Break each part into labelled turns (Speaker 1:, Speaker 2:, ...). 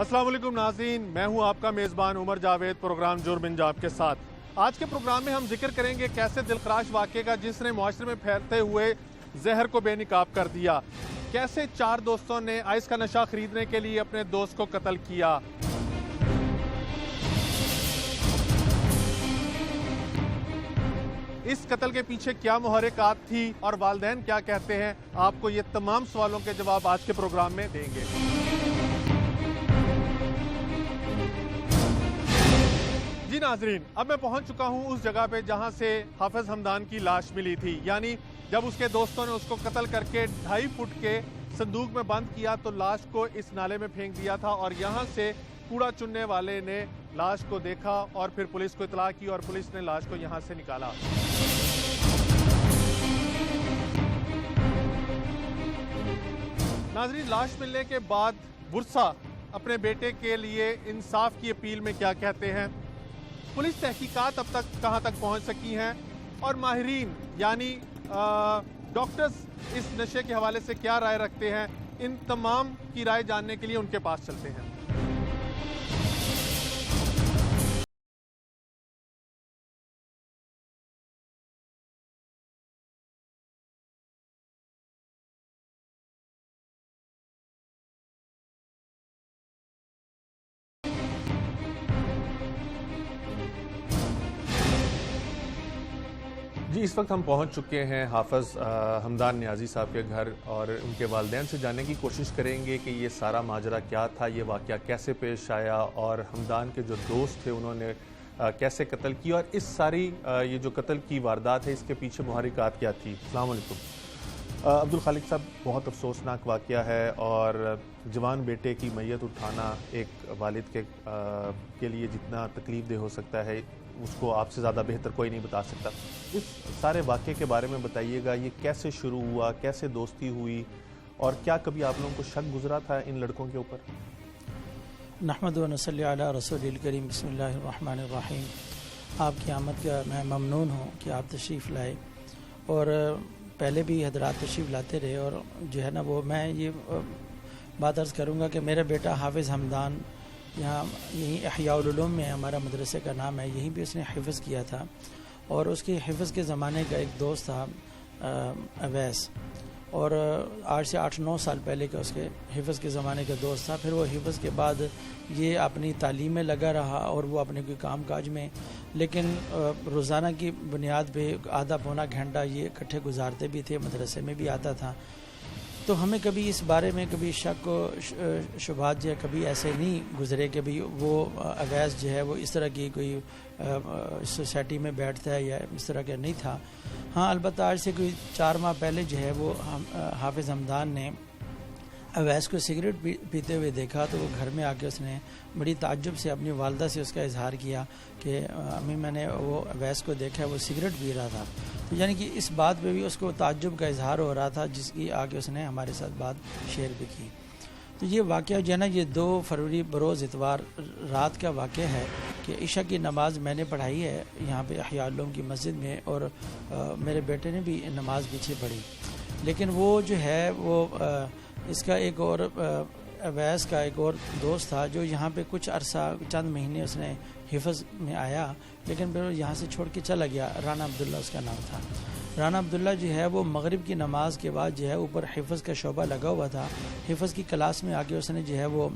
Speaker 1: السلام علیکم ناظرین، میں ہوں آپ کا میزبان عمر جاوید پروگرام جرم انجام کے ساتھ۔ آج کے پروگرام میں ہم ذکر کریں گے کیسے دلخراش واقعے کا جس نے معاشرے میں پھیلتے ہوئے زہر کو بے نقاب کر دیا، کیسے 4 دوستوں نے آئس کا نشہ خریدنے کے لیے اپنے دوست کو قتل کیا۔ اس قتل کے پیچھے کیا محرکات تھی اور والدین کیا کہتے ہیں، آپ کو یہ تمام سوالوں کے جواب آج کے پروگرام میں دیں گے۔ جی ناظرین، اب میں پہنچ چکا ہوں اس جگہ پہ جہاں سے حافظ حمدان کی لاش ملی تھی، یعنی جب اس کے دوستوں نے اس کو قتل کر کے 2.5 فٹ کے صندوق میں بند کیا تو لاش کو اس نالے میں پھینک دیا تھا، اور یہاں سے کوڑا چننے والے نے لاش کو دیکھا اور پھر پولیس کو اطلاع کی اور پولیس نے لاش کو یہاں سے نکالا۔ ناظرین، لاش ملنے کے بعد ورثہ اپنے بیٹے کے لیے انصاف کی اپیل میں کیا کہتے ہیں، پولیس تحقیقات اب تک کہاں تک پہنچ سکی ہیں، اور ماہرین یعنی ڈاکٹرز اس نشے کے حوالے سے کیا رائے رکھتے ہیں، ان تمام کی رائے جاننے کے لیے ان کے پاس چلتے ہیں۔ جی، اس وقت ہم پہنچ چکے ہیں حافظ حمدان نیازی صاحب کے گھر، اور ان کے والدین سے جاننے کی کوشش کریں گے کہ یہ سارا ماجرا کیا تھا، یہ واقعہ کیسے پیش آیا، اور حمدان کے جو دوست تھے انہوں نے کیسے قتل کیا، اور اس ساری یہ جو قتل کی واردات ہے اس کے پیچھے محرکات کیا تھی۔ السلام علیکم عبدالخالق صاحب، بہت افسوسناک واقعہ ہے، اور جوان بیٹے کی میت اٹھانا ایک والد کے لیے جتنا تکلیف دہ ہو سکتا ہے اس کو آپ سے زیادہ بہتر کوئی نہیں بتا سکتا۔ اس سارے واقعے کے بارے میں بتائیے گا، یہ کیسے شروع ہوا، کیسے دوستی ہوئی، اور کیا کبھی آپ لوگوں کو شک گزرا تھا ان لڑکوں کے اوپر؟
Speaker 2: نحمد و نصلی علی رسول الکریم، بسم اللہ الرحمن الرحیم۔ آپ کی آمد کا میں ممنون ہوں کہ آپ تشریف لائے، اور پہلے بھی حضرات تشریف لاتے رہے، اور جو ہے نا وہ میں یہ بات عرض کروں گا کہ میرا بیٹا حافظ حمدان یہاں یہیں احیاء العلوم میں ہمارا مدرسے کا نام ہے، یہیں بھی اس نے حفظ کیا تھا، اور اس کے حفظ کے زمانے کا ایک دوست تھا اویس، اور 8 سے 8-9 سال پہلے کا اس کے حفظ کے زمانے کا دوست تھا۔ پھر وہ حفظ کے بعد یہ اپنی تعلیم میں لگا رہا اور وہ اپنے کوئی کام کاج میں، لیکن روزانہ کی بنیاد پہ آدھا پونا گھنٹہ یہ اکٹھے گزارتے بھی تھے، مدرسے میں بھی آتا تھا۔ تو ہمیں کبھی اس بارے میں کبھی شک و شبہات جو ہے کبھی ایسے نہیں گزرے کہ بھی وہ اویس جو ہے وہ اس طرح کی کوئی سوسائٹی میں بیٹھتا ہے یا اس طرح کا نہیں تھا۔ ہاں، البتہ آج سے کوئی 4 ماہ پہلے جو ہے وہ حافظ حمدان نے اویس کو سگریٹ پیتے ہوئے دیکھا، تو وہ گھر میں آ کے اس نے بڑی تعجب سے اپنی والدہ سے اس کا اظہار کیا کہ امی میں نے وہ اویس کو دیکھا ہے وہ سگریٹ پی رہا تھا، تو یعنی کہ اس بات پہ بھی اس کو تعجب کا اظہار ہو رہا تھا، جس کی آ کے اس نے ہمارے ساتھ بات شیئر بھی کی۔ تو یہ واقعہ جو ہے نا یہ 2 فروری بروز اتوار رات کا واقعہ ہے کہ عشاء کی نماز میں نے پڑھائی ہے یہاں پہ احیاء العلوم کی مسجد میں، اور میرے بیٹے نے بھی نماز پیچھے پڑھی، لیکن وہ جو ہے وہ اس کا ایک اور اویس کا ایک اور دوست تھا جو یہاں پہ کچھ عرصہ چند مہینے اس نے حفظ میں آیا، لیکن پھر یہاں سے چھوڑ کے چلا گیا۔ رانا عبداللہ اس کا نام تھا۔ رانا عبداللہ جو ہے وہ مغرب کی نماز کے بعد جو ہے اوپر حفظ کا شعبہ لگا ہوا تھا، حفظ کی کلاس میں آ کے اس نے جو ہے وہ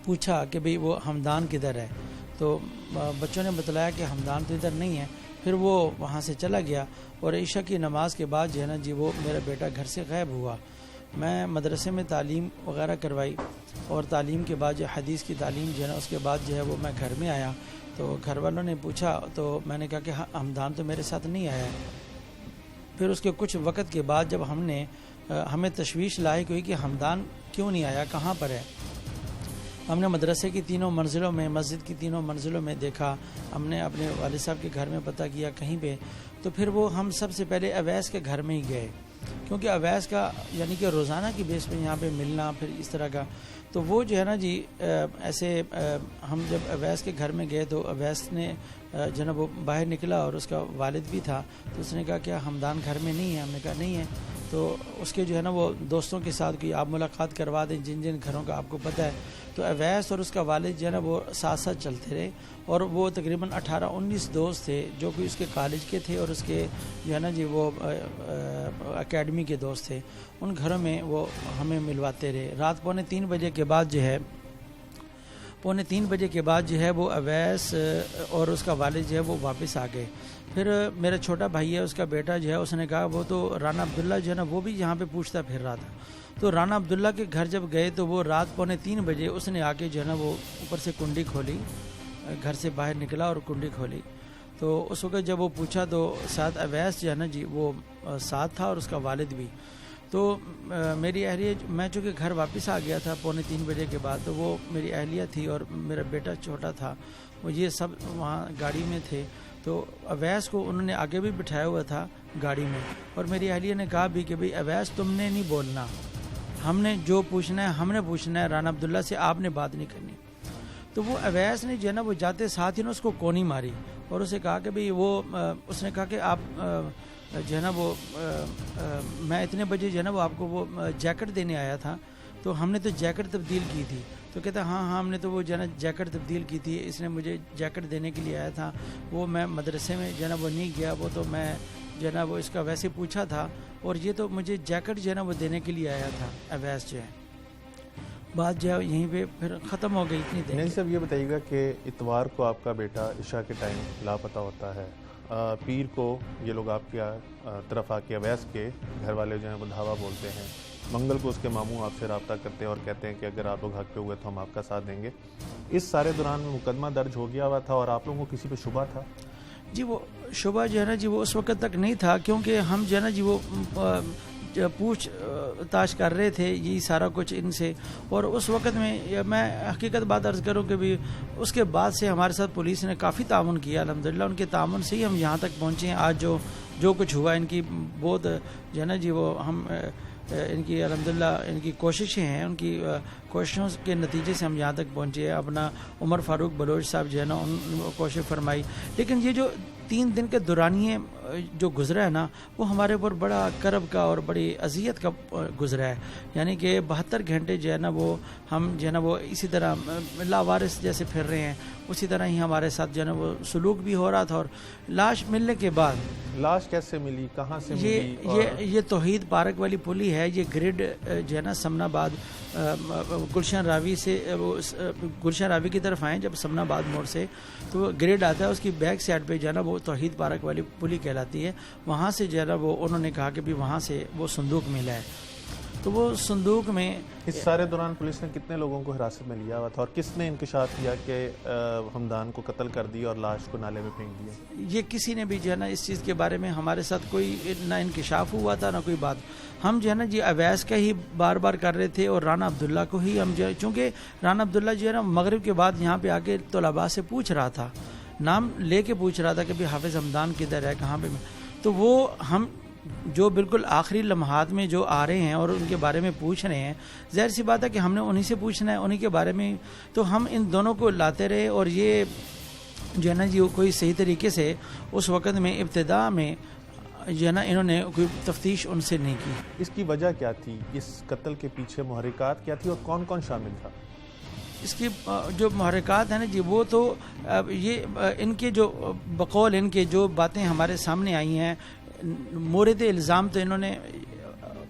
Speaker 2: پوچھا کہ بھئی وہ حمدان کدھر ہے، تو بچوں نے بتلایا کہ حمدان تو ادھر نہیں ہے۔ پھر وہ وہاں سے چلا گیا، اور عشاء کی نماز کے بعد جو ہے نا جی وہ میرا بیٹا گھر سے غائب ہوا۔ میں مدرسے میں تعلیم وغیرہ کروائی، اور تعلیم کے بعد جو حدیث کی تعلیم جو ہے نا اس کے بعد جو ہے وہ میں گھر میں آیا، تو گھر والوں نے پوچھا تو میں نے کہا کہ حمدان تو میرے ساتھ نہیں آیا ہے۔ پھر اس کے کچھ وقت کے بعد جب ہمیں تشویش لاحق ہوئی کہ حمدان کیوں نہیں آیا، کہاں پر ہے، ہم نے مدرسے کی 3 منزلوں میں، مسجد کی 3 منزلوں میں دیکھا، ہم نے اپنے والد صاحب کے گھر میں پتہ کیا کہیں پہ، تو پھر وہ ہم سب سے پہلے اویس کے گھر میں ہی گئے، کیونکہ اویس کا یعنی کہ روزانہ کی بیس پہ یہاں پہ ملنا پھر اس طرح کا، تو وہ جو ہے نا جی ایسے ہم جب اویس کے گھر میں گئے تو اویس نے جو نا وہ باہر نکلا اور اس کا والد بھی تھا. تو اس نے کہا کیا حمدان گھر میں نہیں ہے؟ ہم نے کہا نہیں ہے. تو اس کے جو ہے نا وہ دوستوں کے ساتھ کوئی آپ ملاقات کروا دیں جن جن گھروں کا آپ کو پتہ ہے. تو اویس اور اس کا والد جو ہے نا وہ ساتھ ساتھ چلتے رہے اور وہ تقریباً 18-19 دوست تھے جو کہ اس کے کالج کے تھے اور اس کے جو ہے نا جی وہ اکیڈمی کے دوست تھے. ان گھروں میں وہ ہمیں ملواتے رہے. رات 2:45 بجے کے بعد جو ہے 2:45 بجے کے بعد جو ہے وہ اویس اور اس کا والد جو ہے وہ واپس آ گئے. پھر میرا چھوٹا بھائی ہے اس کا بیٹا جو ہے اس نے کہا وہ تو رانا عبداللہ جو ہے نا وہ بھی یہاں پہ پوچھتا پھر رہا تھا. تو رانا عبداللہ کے گھر جب گئے تو وہ رات 2:45 بجے اس نے آ کے جو ہے نا وہ اوپر سے کنڈی کھولی, گھر سے باہر نکلا اور کنڈی کھولی. تو اس وقت جب وہ پوچھا تو ساتھ اویس جو ہے نا جی وہ ساتھ تھا اور اس کا والد بھی. تو میری اہلیہ, میں چونکہ گھر واپس آ گیا تھا 2:45 بجے کے بعد, تو وہ میری اہلیہ تھی اور میرا بیٹا چھوٹا تھا, وہ یہ سب وہاں گاڑی میں تھے. تو اویس کو انہوں نے آگے بھی بٹھایا ہوا تھا گاڑی میں, اور میری اہلیہ نے کہا بھی کہ بھئی اویس تم نے نہیں بولنا, ہم نے جو پوچھنا ہے ہم نے پوچھنا ہے, رانا عبداللہ سے آپ نے بات نہیں کرنی. تو وہ اویس نے جو ہے نا وہ جاتے ساتھ ہی نا اس کو کونی ماری اور اسے کہا کہ بھئی وہ اس نے کہا کہ آپ جو ہے نا وہ میں اتنے بجے جو ہے نا وہ آپ کو وہ جیکٹ دینے آیا تھا, تو ہم نے تو جیکٹ تبدیل کی تھی. تو کہتا ہاں ہم نے تو وہ جو ہے نا جیکٹ تبدیل کی تھی, اس نے مجھے جیکٹ دینے کے لیے آیا تھا. وہ میں مدرسے میں جو ہے نا وہ نہیں گیا, وہ تو میں جو ہے نا وہ اس کا ویسے پوچھا تھا, اور یہ تو مجھے جیکٹ جو ہے نا وہ دینے کے لیے آیا تھا اویس جو ہے. بات جو ہے یہیں پہ پھر ختم ہو گئی اتنی دیر.
Speaker 1: نہیں صاحب, یہ بتائیے گا کہ اتوار کو آپ کا بیٹا عشاء کے ٹائم لاپتہ ہوتا ہے, پیر کو یہ لوگ آپ کی طرف آ کے اویس کے گھر والے جو ہیں وہ دھاوا بولتے ہیں, منگل کو اس کے ماموں آپ سے رابطہ کرتے ہیں اور کہتے ہیں کہ اگر آپ لوگ حق پہ ہوئے تو ہم آپ کا ساتھ دیں گے. اس سارے دوران میں مقدمہ درج ہو گیا ہوا تھا اور آپ لوگوں کو کسی پہ شبہ تھا؟
Speaker 2: جی وہ شبہ جو ہے نا جی وہ اس وقت تک نہیں تھا, کیونکہ ہم جو ہے نا جی وہ پوچھ تاش کر رہے تھے یہی سارا کچھ ان سے. اور اس وقت میں حقیقت بات عرض کروں کہ بھی اس کے بعد سے ہمارے ساتھ پولیس نے کافی تعاون کیا, الحمدللہ ان کے تعاون سے ہی ہم یہاں تک پہنچے ہیں. آج جو کچھ ہوا ان کی بہت جو ہے نا جی وہ ہم ان کی الحمدللہ ان کی کوششیں ہیں, ان کی کوششوں کے نتیجے سے ہم یہاں تک پہنچے ہیں. اپنا عمر فاروق بلوچ صاحب جو ہے نا ان کوشش فرمائی, لیکن یہ جو 3 دن کے دورانیے جو گزرا ہے نا وہ ہمارے اوپر بڑا کرب کا اور بڑی اذیت کا گزرا ہے. یعنی کہ 72 گھنٹے جو ہے نا وہ ہم جو ہے نا وہ اسی طرح لاوارث جیسے پھر رہے ہیں, اسی طرح ہی ہمارے ساتھ جو ہے نا وہ سلوک بھی ہو رہا تھا. اور لاش ملنے کے بعد,
Speaker 1: لاش کیسے ملی, کہاں سے ملی؟
Speaker 2: یہ توحید پارک والی پلی ہے, یہ گریڈ جو ہے نا سمن آباد گلشن راوی سے وہ گلشن راوی کی طرف آئیں جب سمن آباد موڑ سے, تو وہ گریڈ آتا ہے, اس کی بیک سائڈ پہ جو ہے نا وہ توحید پارک والی پلی کہلاتی ہے. وہاں سے جو ہے نا وہ انہوں نے کہا کہ بھی وہاں سے وہ صندوق ملا ہے. تو وہ صندوق میں
Speaker 1: اس سارے دوران پولیس نے کتنے لوگوں کو حراست میں لیا ہوا تھا, اور کس نے انکشاف کیا کہ حمدان کو قتل کر دیا اور لاش کو نالے میں پھینک دیا؟ یہ
Speaker 2: کسی نے بھی جو ہے نا اس چیز کے بارے میں ہمارے ساتھ کوئی نہ انکشاف ہوا تھا نہ کوئی بات. ہم جو ہے نا جی اویس کا ہی بار بار کر رہے تھے, اور رانا عبداللہ کو ہی ہم جو ہے, چونکہ رانا عبداللہ جو ہے نا مغرب کے بعد یہاں پہ آ کے طلباء سے پوچھ رہا تھا, نام لے کے پوچھ رہا تھا کہ بھی حافظ حمدان کدھر ہے, کہاں پہ. تو وہ ہم جو بالکل آخری لمحات میں جو آ رہے ہیں اور ان کے بارے میں پوچھ رہے ہیں, ظاہر سی بات ہے کہ ہم نے انہی سے پوچھنا ہے, انہی کے بارے میں. تو ہم ان دونوں کو لاتے رہے, اور یہ جو ہے نا جی کوئی صحیح طریقے سے اس وقت میں ابتدا میں جو ہے نا انہوں نے کوئی تفتیش ان سے نہیں کی.
Speaker 1: اس کی وجہ کیا تھی, اس قتل کے پیچھے محرکات کیا تھی اور کون کون شامل تھا؟
Speaker 2: اس کی جو محرکات ہیں نا جی وہ تو یہ ان کے جو بقول ان کے جو باتیں ہمارے سامنے آئی ہیں, مورد الزام تو انہوں نے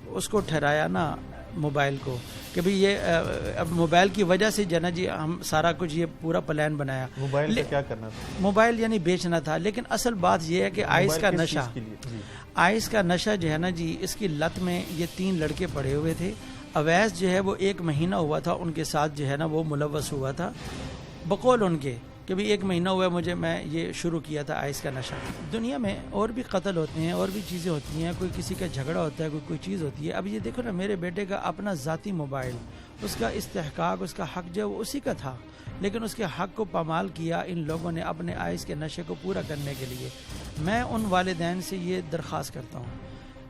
Speaker 2: اس کو ٹھہرایا نا موبائل کو, کہ بھئی یہ موبائل کی وجہ سے جو ہے نا جی ہم سارا کچھ یہ پورا پلان بنایا.
Speaker 1: موبائل کیا کرنا تھا؟
Speaker 2: موبائل یعنی بیچنا تھا. لیکن اصل بات یہ ہے کہ آئس کا نشہ, آئس کا نشہ جو ہے نا جی اس کی لت میں یہ 3 لڑکے پڑے ہوئے تھے. اویس جو ہے وہ 1 مہینہ ہوا تھا ان کے ساتھ جو ہے نا وہ ملوث ہوا تھا, بقول ان کے کہ بھی 1 مہینہ ہوا میں یہ شروع کیا تھا آئس کا نشہ. دنیا میں اور بھی قتل ہوتے ہیں, اور بھی چیزیں ہوتی ہیں, کوئی کسی کا جھگڑا ہوتا ہے, کوئی چیز ہوتی ہے. اب یہ دیکھو نا, میرے بیٹے کا اپنا ذاتی موبائل, اس کا استحقاق, اس کا حق جو ہے وہ اسی کا تھا, لیکن اس کے حق کو پامال کیا ان لوگوں نے اپنے آئس کے نشے کو پورا کرنے کے لیے. میں ان والدین سے یہ درخواست کرتا ہوں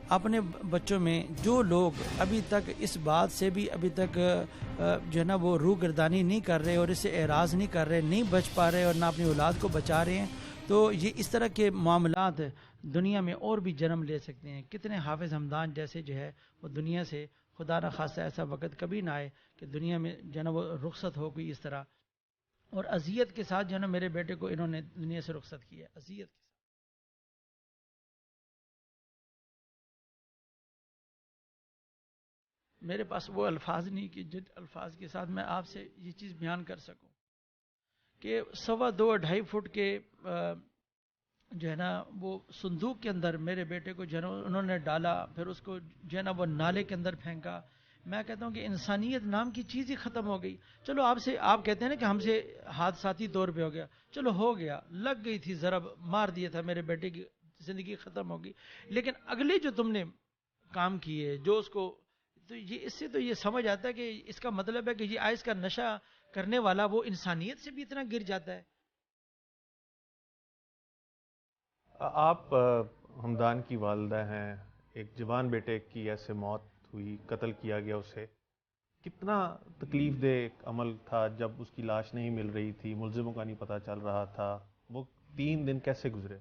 Speaker 2: اپنے بچوں میں جو لوگ ابھی تک اس بات سے بھی ابھی تک جو ہے نا وہ روگردانی نہیں کر رہے اور اس سے اعراض نہیں کر رہے، نہیں بچ پا رہے اور نہ اپنی اولاد کو بچا رہے ہیں، تو یہ اس طرح کے معاملات دنیا میں اور بھی جنم لے سکتے ہیں. کتنے حافظ حمدان جیسے جو ہے وہ دنیا سے خدا نہ خواستہ ایسا وقت کبھی نہ آئے کہ دنیا میں جو ہے نا وہ رخصت ہو گئی اس طرح، اور اذیت کے ساتھ جو ہے نا میرے بیٹے کو انہوں نے دنیا سے رخصت کیا، اذیت کے ساتھ. میرے پاس وہ الفاظ نہیں کہ جن الفاظ کے ساتھ میں آپ سے یہ چیز بیان کر سکوں کہ 2.25 فٹ کے جو ہے نا وہ صندوق کے اندر میرے بیٹے کو جو ہے نا انہوں نے ڈالا، پھر اس کو جو ہے نا وہ نالے کے اندر پھینکا. میں کہتا ہوں کہ انسانیت نام کی چیز ہی ختم ہو گئی. چلو آپ کہتے ہیں نا کہ ہم سے حادثاتی طور پہ ہو گیا، چلو ہو گیا، لگ گئی تھی ضرب، مار دیا تھا، میرے بیٹے کی زندگی ختم ہوگی. لیکن اگلے جو تم نے کام کیے جو اس کو، تو یہ اس سے تو یہ سمجھ آتا ہے کہ اس کا مطلب ہے کہ یہ آئس کا نشہ کرنے والا وہ انسانیت سے بھی اتنا گر جاتا ہے.
Speaker 1: آپ حمدان کی والدہ ہیں، ایک جوان بیٹے کی ایسے موت ہوئی، قتل کیا گیا اسے، کتنا تکلیف دہ عمل تھا جب اس کی لاش نہیں مل رہی تھی، ملزموں کا نہیں پتہ چل رہا تھا، وہ 3 دن کیسے گزرے؟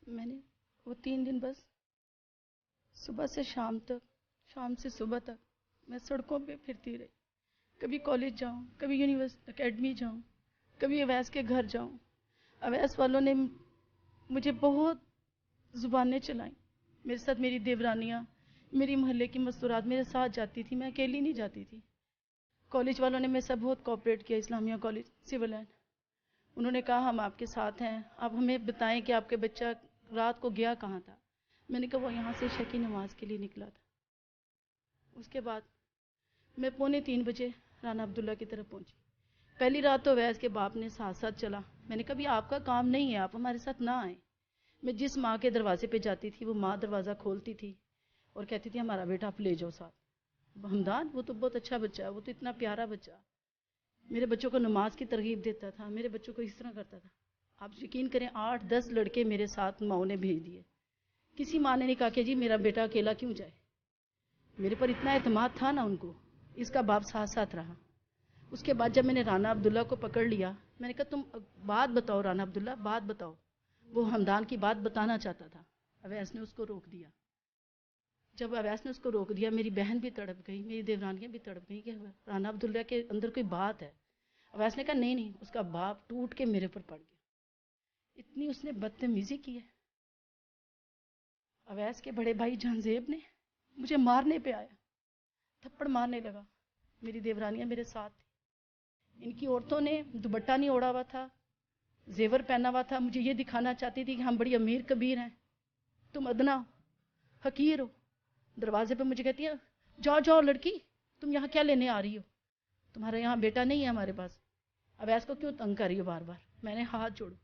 Speaker 3: میں نے وہ 3 دن بس صبح سے شام تک، شام سے صبح تک میں سڑکوں پہ پھرتی رہی. کبھی کالج جاؤں، کبھی یونیورسٹی اکیڈمی جاؤں، کبھی اویس کے گھر جاؤں. اویس والوں نے مجھے بہت زبانیں چلائیں. میرے ساتھ میری دیورانیاں، میری محلے کی مستورات میرے ساتھ جاتی تھی، میں اکیلی نہیں جاتی تھی. کالج والوں نے میرے ساتھ بہت کوآپریٹ کیا، اسلامیہ کالج سول لائن. انہوں نے کہا ہم آپ کے ساتھ ہیں، آپ ہمیں بتائیں کہ آپ کے بچہ رات کو گیا کہاں تھا. میں نے کہا وہ یہاں سے عشاء کی نماز کے لیے نکلا تھا. اس کے بعد میں 2:45 بجے رانا عبداللہ کی طرف پہنچی. پہلی رات تو اویس کے باپ نے ساتھ ساتھ چلا. میں نے کہا بھی آپ کا کام نہیں ہے، آپ ہمارے ساتھ نہ آئیں. میں جس ماں کے دروازے پہ جاتی تھی وہ ماں دروازہ کھولتی تھی اور کہتی تھی ہمارا بیٹا آپ لے جاؤ ساتھ. حمدان وہ تو بہت اچھا بچہ ہے، وہ تو اتنا پیارا بچہ، میرے بچوں کو نماز کی ترغیب دیتا تھا، میرے بچوں کو اس طرح کرتا تھا. آپ یقین کریں 8-10 لڑکے میرے ساتھ ماؤں نے بھیج دیے. کسی ماں نے نہیں کہا کہ جی میرا بیٹا اکیلا کیوں جائے. میرے پر اتنا اعتماد تھا نا ان کو. اس کا باپ ساتھ ساتھ رہا. اس کے بعد جب میں نے رانا عبداللہ کو پکڑ لیا، میں نے کہا تم بات بتاؤ رانا عبداللہ، بات بتاؤ. وہ حمدان کی بات بتانا چاہتا تھا. اویس نے اس کو روک دیا. جب اویس نے اس کو روک دیا میری بہن بھی تڑپ گئی، میری دیورانیاں بھی تڑپ گئی کہ رانا عبداللہ کے اندر کوئی بات ہے. اویس نے کہا نہیں، اس کا باپ ٹوٹ کے میرے پر پڑ گیا. اتنی اس نے بدتمیزی کی ہے. اویس کے بڑے بھائی جہانزیب نے مجھے مارنے پہ آیا، تھپڑ مارنے لگا. میری دیورانیاں میرے ساتھ تھی. ان کی عورتوں نے دوپٹہ نہیں اوڑا ہوا تھا، زیور پہنا ہوا تھا. مجھے یہ دکھانا چاہتی تھی کہ ہم بڑی امیر کبیر ہیں، تم ادنا ہو، حقیر ہو. دروازے پہ مجھے کہتی ہے جاؤ جاؤ لڑکی، تم یہاں کیا لینے آ رہی ہو، تمہارا یہاں بیٹا نہیں ہے ہمارے پاس، اویس کو کیوں تنگ کر رہی ہو بار بار. میں نے ہاتھ جوڑو،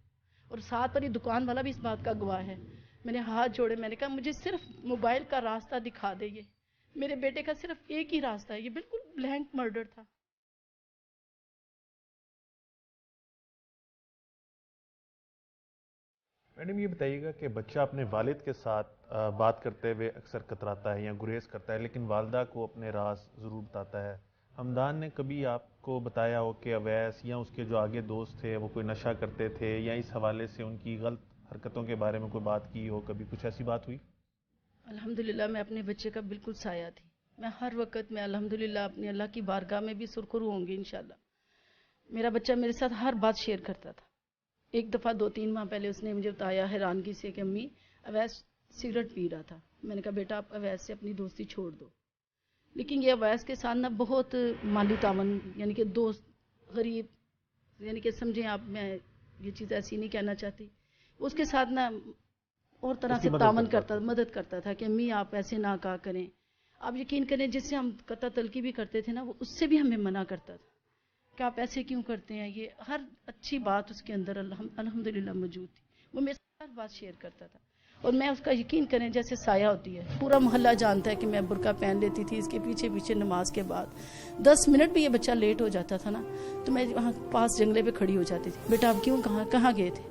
Speaker 3: اور ساتھ پر یہ دکان والا بھی اس بات کا گواہ ہے. میں نے ہاتھ جوڑے، میں نے کہا مجھے صرف موبائل کا راستہ دکھا دے، یہ میرے بیٹے کا صرف ایک ہی راستہ ہے. یہ بالکل بلینک مرڈر تھا.
Speaker 1: میڈم یہ بتائیے گا کہ بچہ اپنے والد کے ساتھ بات کرتے ہوئے اکثر کتراتا ہے یا گریز کرتا ہے، لیکن والدہ کو اپنے راز ضرور بتاتا ہے. حمدان نے کبھی آپ کو بتایا ہو کہ اویس یا اس کے جو آگے دوست تھے وہ کوئی نشہ کرتے تھے، یا اس حوالے سے ان کی غلط حرکتوں کے بارے میں کوئی بات کی ہو، کبھی کچھ ایسی بات ہوئی؟
Speaker 3: الحمدللہ میں اپنے بچے کا بالکل سایہ تھی. میں ہر وقت میں الحمدللہ اپنی اللہ کی بارگاہ میں بھی سرخرو ہوں گی انشاءاللہ. میرا بچہ میرے ساتھ ہر بات شیئر کرتا تھا. ایک دفعہ 2-3 ماہ پہلے اس نے مجھے بتایا حیرانگی سے کہ امی اویس سگریٹ پی رہا تھا. میں نے کہا بیٹا آپ اویس سے اپنی دوستی چھوڑ دو. لیکن یہ اویس کے ساتھ نا بہت مالی تعاون، یعنی کہ دوست غریب، یعنی کہ سمجھیں آپ، میں یہ چیز ایسی نہیں کہنا چاہتی، اس کے ساتھ نا اور طرح سے تعاون کرتا، مدد کرتا تھا کہ امی آپ ایسے نہ کہا کریں. آپ یقین کریں جس سے ہم قطع تلقی بھی کرتے تھے نا، وہ اس سے بھی ہمیں منع کرتا تھا کہ آپ ایسے کیوں کرتے ہیں. یہ ہر اچھی بات اس کے اندر الحمدللہ موجود تھی. وہ میرے ساتھ ہر بات شیئر کرتا تھا، اور میں اس کا یقین کریں جیسے سایہ ہوتی ہے. پورا محلہ جانتا ہے کہ میں برقع پہن لیتی تھی اس کے پیچھے پیچھے. نماز کے بعد 10 منٹ بھی یہ بچہ لیٹ ہو جاتا تھا نا، تو میں وہاں پاس جنگلے پہ کھڑی ہو جاتی تھی. بیٹا آپ کیوں کہاں گئے تھے؟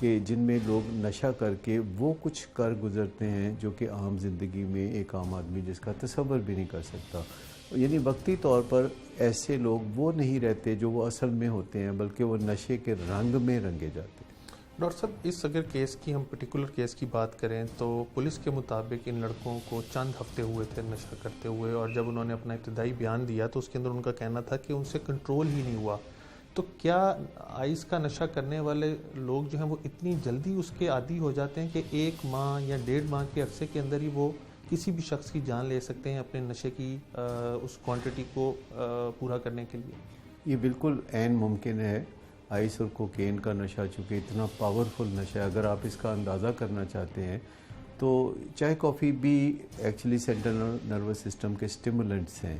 Speaker 4: کہ جن میں لوگ نشہ کر کے وہ کچھ کر گزرتے ہیں جو کہ عام زندگی میں ایک عام آدمی جس کا تصور بھی نہیں کر سکتا. یعنی وقتی طور پر ایسے لوگ وہ نہیں رہتے جو وہ اصل میں ہوتے ہیں، بلکہ وہ نشے کے رنگ میں رنگے جاتے ہیں.
Speaker 1: ڈاکٹر صاحب، اس اگر کیس کی ہم پرٹیکولر کیس کی بات کریں تو پولیس کے مطابق ان لڑکوں کو چند ہفتے ہوئے تھے نشہ کرتے ہوئے، اور جب انہوں نے اپنا ابتدائی بیان دیا تو اس کے اندر ان کا کہنا تھا کہ ان سے کنٹرول ہی نہیں ہوا. تو کیا آئس کا نشہ کرنے والے لوگ جو ہیں وہ اتنی جلدی اس کے عادی ہو جاتے ہیں کہ 1 ماہ یا 1.5 ماہ کے عرصے کے اندر ہی وہ کسی بھی شخص کی جان لے سکتے ہیں اپنے نشے کی اس کوانٹٹی کو پورا کرنے کے لیے؟
Speaker 4: یہ بالکل عین ممکن ہے. آئس اور کوکین کا نشہ چونکہ اتنا پاورفل نشہ ہے، اگر آپ اس کا اندازہ کرنا چاہتے ہیں تو چائے کافی بھی ایکچولی سینٹرل نروس سسٹم کے اسٹیمولنٹس ہیں،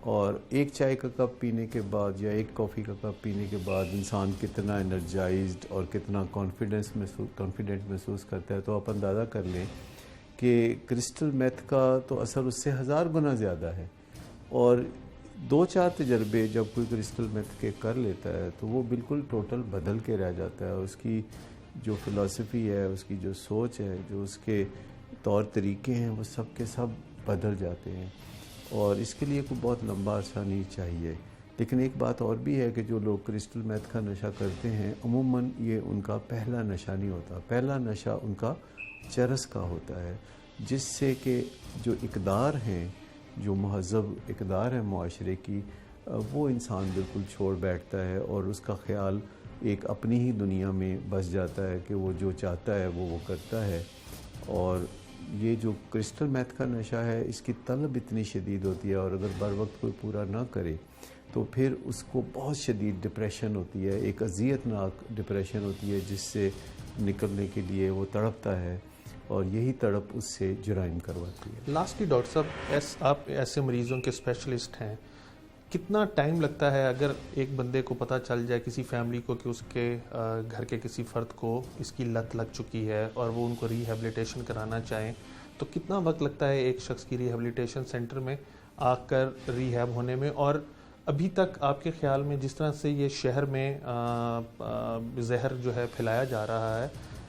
Speaker 4: اور ایک چائے کا کپ پینے کے بعد یا ایک کافی کا کپ پینے کے بعد انسان کتنا انرجائزڈ اور کتنا کانفیڈنٹ محسوس کرتا ہے. تو آپ اندازہ کر لیں کہ کرسٹل میتھ کا تو اثر اس سے 1000 گنا زیادہ ہے. اور 2-4 تجربے جب کوئی کرسٹل میتھ کے کر لیتا ہے تو وہ بالکل ٹوٹل بدل کے رہ جاتا ہے. اس کی جو فلسفی ہے، اس کی جو سوچ ہے، جو اس کے طور طریقے ہیں، وہ سب کے سب بدل جاتے ہیں. اور اس کے لیے کوئی بہت لمبا عرصہ نہیں چاہیے. لیکن ایک بات اور بھی ہے کہ جو لوگ کرسٹل میتھ کا نشہ کرتے ہیں عموماً یہ ان کا پہلا نشہ نہیں ہوتا. پہلا نشہ ان کا چرس کا ہوتا ہے، جس سے کہ جو اقدار ہیں، جو مہذب اقدار ہے معاشرے کی، وہ انسان بالکل چھوڑ بیٹھتا ہے اور اس کا خیال ایک اپنی ہی دنیا میں بس جاتا ہے کہ وہ جو چاہتا ہے وہ کرتا ہے. اور یہ جو کرسٹل میتھ کا نشہ ہے اس کی طلب اتنی شدید ہوتی ہے، اور اگر بر وقت کوئی پورا نہ کرے تو پھر اس کو بہت شدید ڈپریشن ہوتی ہے، ایک اذیت ناک ڈپریشن ہوتی ہے جس سے نکلنے کے لیے وہ تڑپتا ہے، اور یہی تڑپ اس سے جرائم کرواتی ہے.
Speaker 1: لاسٹلی ڈاکٹر صاحب، آپ ایسے مریضوں کے اسپیشلسٹ ہیں، کتنا ٹائم لگتا ہے اگر ایک بندے کو پتہ چل جائے، کسی فیملی کو، کہ اس کے گھر کے کسی فرد کو اس کی لت لگ چکی ہے اور وہ ان کو ریہیبلیٹیشن کرانا چاہیں، تو کتنا وقت لگتا ہے ایک شخص کی ریہیبلیٹیشن سینٹر میں آ کر ریہیب ہونے میں؟ اور ابھی تک آپ کے خیال میں جس طرح سے یہ شہر میں زہر جو ہے پھیلایا جا رہا ہے،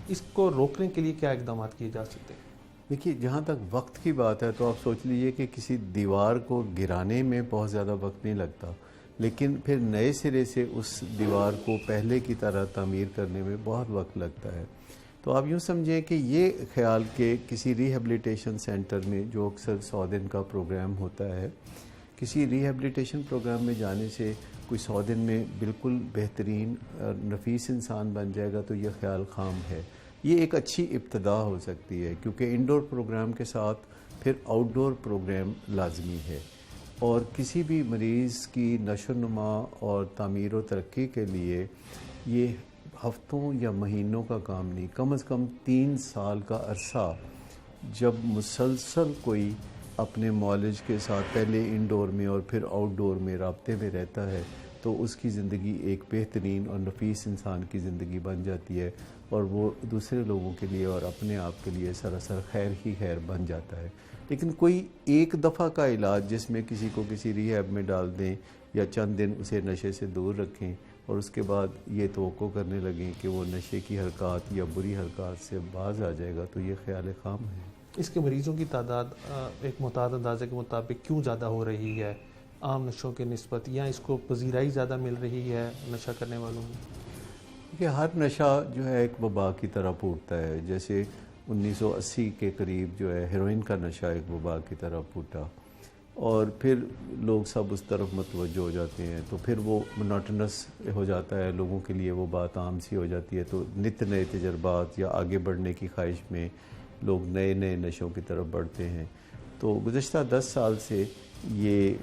Speaker 1: اس کو روکنے کے لیے کیا اقدامات کیے جا سکتے ہیں؟
Speaker 4: دیکھیے، جہاں تک وقت کی بات ہے تو آپ سوچ لیجئے کہ کسی دیوار کو گرانے میں بہت زیادہ وقت نہیں لگتا، لیکن پھر نئے سرے سے اس دیوار کو پہلے کی طرح تعمیر کرنے میں بہت وقت لگتا ہے. تو آپ یوں سمجھیں کہ یہ خیال کہ کسی ریہیبلیٹیشن سینٹر میں جو اکثر 100 دن کا پروگرام ہوتا ہے، کسی ریہیبلیٹیشن پروگرام میں جانے سے کوئی 100 دن میں بالکل بہترین نفیس انسان بن جائے گا، تو یہ خیال خام ہے. یہ ایک اچھی ابتدا ہو سکتی ہے، کیونکہ انڈور پروگرام کے ساتھ پھر آؤٹ ڈور پروگرام لازمی ہے. اور کسی بھی مریض کی نشو و نما اور تعمیر و ترقی کے لیے یہ ہفتوں یا مہینوں کا کام نہیں، کم از کم 3 سال کا عرصہ جب مسلسل کوئی اپنے معالج کے ساتھ پہلے انڈور میں اور پھر آؤٹ ڈور میں رابطے میں رہتا ہے تو اس کی زندگی ایک بہترین اور نفیس انسان کی زندگی بن جاتی ہے، اور وہ دوسرے لوگوں کے لیے اور اپنے آپ کے لیے سراسر خیر ہی خیر بن جاتا ہے. لیکن کوئی ایک دفعہ کا علاج جس میں کسی کو کسی ریہیب میں ڈال دیں یا چند دن اسے نشے سے دور رکھیں اور اس کے بعد یہ توقع کرنے لگیں کہ وہ نشے کی حرکات یا بری حرکات سے باز آ جائے گا، تو یہ خیال خام ہے.
Speaker 1: اس کے مریضوں کی تعداد ایک محتاط اندازے کے مطابق کیوں زیادہ ہو رہی ہے عام نشوں کے نسبت، یا اس کو پذیرائی زیادہ مل رہی ہے نشہ کرنے والوں میں؟
Speaker 4: کہ ہر نشہ جو ہے ایک وبا کی طرح پھوٹتا ہے. جیسے 1980 کے قریب جو ہے ہیروئن کا نشہ ایک وبا کی طرح پھوٹا، اور پھر لوگ سب اس طرف متوجہ ہو جاتے ہیں، تو پھر وہ مونوٹنس ہو جاتا ہے، لوگوں کے لیے وہ بات عام سی ہو جاتی ہے، تو نت نئے تجربات یا آگے بڑھنے کی خواہش میں لوگ نئے نئے نشوں کی طرف بڑھتے ہیں. تو گزشتہ 10 سال سے یہ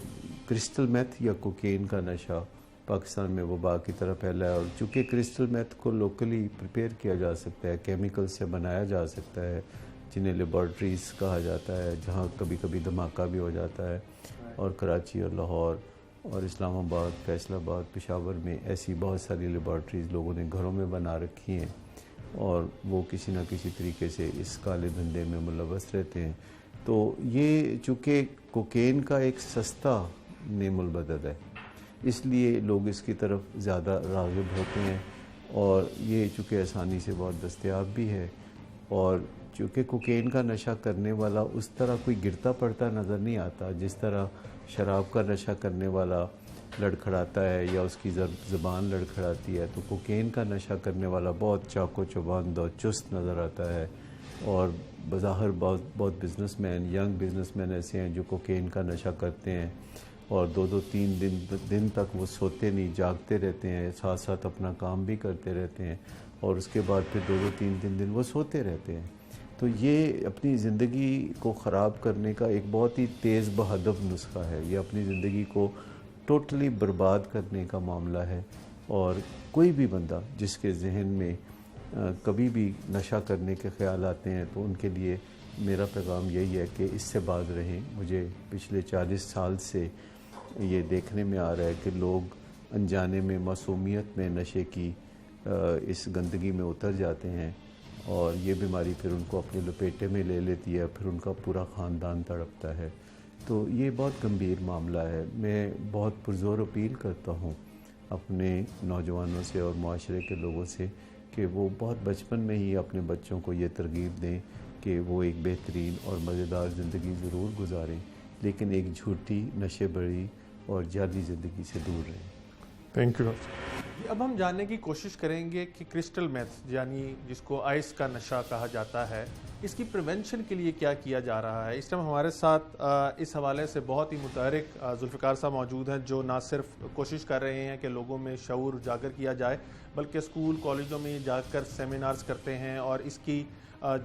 Speaker 4: کرسٹل میتھ یا کوکین کا نشہ پاکستان میں وبا کی طرح پھیلا ہے. اور چونکہ کرسٹل میتھ کو لوکلی پریپیئر کیا جا سکتا ہے، کیمیکل سے بنایا جا سکتا ہے، جنہیں لیبارٹریز کہا جاتا ہے، جہاں کبھی کبھی دھماکہ بھی ہو جاتا ہے، اور کراچی اور لاہور اور اسلام آباد، فیصل آباد، پشاور میں ایسی بہت ساری لیبارٹریز لوگوں نے گھروں میں بنا رکھی ہیں، اور وہ کسی نہ کسی طریقے سے اس کالے دھندے میں ملوث رہتے ہیں. تو یہ چونکہ کوکین کا ایک سستا نعم البدل ہے، اس لیے لوگ اس کی طرف زیادہ راغب ہوتے ہیں، اور یہ چونکہ آسانی سے بہت دستیاب بھی ہے، اور چونکہ کوکین کا نشہ کرنے والا اس طرح کوئی گرتا پڑتا نظر نہیں آتا جس طرح شراب کا نشہ کرنے والا لڑکھڑاتا ہے یا اس کی زبان لڑکھڑاتی ہے، تو کوکین کا نشہ کرنے والا بہت چاقو چوبند اور چست نظر آتا ہے. اور بظاہر بہت business man, young business man ایسے ہیں جو کوکین کا نشہ کرتے ہیں اور 2-3 دن تک وہ سوتے نہیں، جاگتے رہتے ہیں، ساتھ ساتھ اپنا کام بھی کرتے رہتے ہیں، اور اس کے بعد پھر 2-3 دن وہ سوتے رہتے ہیں. تو یہ اپنی زندگی کو خراب کرنے کا ایک بہت ہی تیز بہدف نسخہ ہے. یہ اپنی زندگی کو ٹوٹلی برباد کرنے کا معاملہ ہے. اور کوئی بھی بندہ جس کے ذہن میں کبھی بھی نشہ کرنے کے خیال آتے ہیں تو ان کے لیے میرا پیغام یہی ہے کہ اس سے باز رہیں. مجھے پچھلے 40 سال سے یہ دیکھنے میں آ رہا ہے کہ لوگ انجانے میں، معصومیت میں نشے کی اس گندگی میں اتر جاتے ہیں، اور یہ بیماری پھر ان کو اپنے لپیٹے میں لے لیتی ہے، پھر ان کا پورا خاندان تڑپتا ہے. تو یہ بہت گمبھیر معاملہ ہے. میں بہت پرزور اپیل کرتا ہوں اپنے نوجوانوں سے اور معاشرے کے لوگوں سے کہ وہ بہت بچپن میں ہی اپنے بچوں کو یہ ترغیب دیں کہ وہ ایک بہترین اور مزیدار زندگی ضرور گزاریں، لیکن ایک جھوٹی، نشے بڑی اور جعلی زندگی سے دور رہیں.
Speaker 1: Thank you. اب ہم جاننے کی کوشش کریں گے کہ کرسٹل میتھ یعنی جس کو آئس کا نشہ کہا جاتا ہے، اس کی پریونشن کے لیے کیا کیا جا رہا ہے. اس ٹائم ہمارے ساتھ اس حوالے سے بہت ہی متحرک ذوالفقار صاحب موجود ہیں جو نہ صرف کوشش کر رہے ہیں کہ لوگوں میں شعور اجاگر کیا جائے، بلکہ اسکول کالجوں میں جا کر سیمینارز کرتے ہیں اور اس کی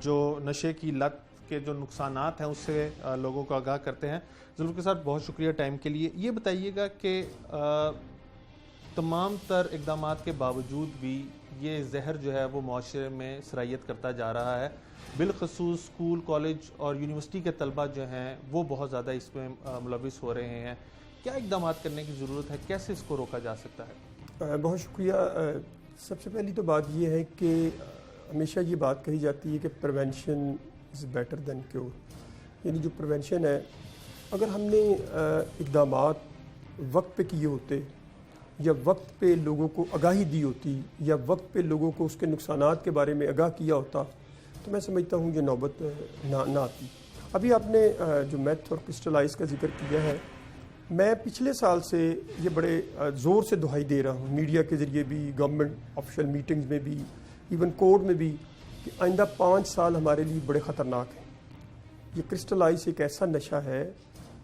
Speaker 1: جو نشے کی لت کے جو نقصانات ہیں اس سے لوگوں کو آگاہ کرتے ہیں. ذوالفقار صاحب بہت شکریہ ٹائم کے لیے. یہ بتائیے گا کہ تمام تر اقدامات کے باوجود بھی یہ زہر جو ہے وہ معاشرے میں سرایت کرتا جا رہا ہے. بالخصوص اسکول، کالج اور یونیورسٹی کے طلبہ جو ہیں وہ بہت زیادہ اس میں ملوث ہو رہے ہیں. کیا اقدامات کرنے کی ضرورت ہے؟ کیسے اس کو روکا جا سکتا ہے؟
Speaker 5: بہت شکریہ. سب سے پہلی تو بات یہ ہے کہ ہمیشہ یہ بات کہی جاتی ہے کہ prevention is better than cure. یعنی جو پریونشن ہے، اگر ہم نے اقدامات وقت پہ کیے ہوتے یا وقت پہ لوگوں کو آگاہی دی ہوتی یا وقت پہ لوگوں کو اس کے نقصانات کے بارے میں آگاہ کیا ہوتا تو میں سمجھتا ہوں یہ نوبت نہ آتی. ابھی آپ نے جو میتھ اور کرسٹلائز کا ذکر کیا ہے، میں پچھلے سال سے یہ بڑے زور سے دہائی دے رہا ہوں، میڈیا کے ذریعے بھی، گورنمنٹ آفیشیل میٹنگز میں بھی، ایون کورٹ میں بھی، کہ آئندہ 5 سال ہمارے لیے بڑے خطرناک ہیں. یہ کرسٹلائز ایک ایسا نشہ ہے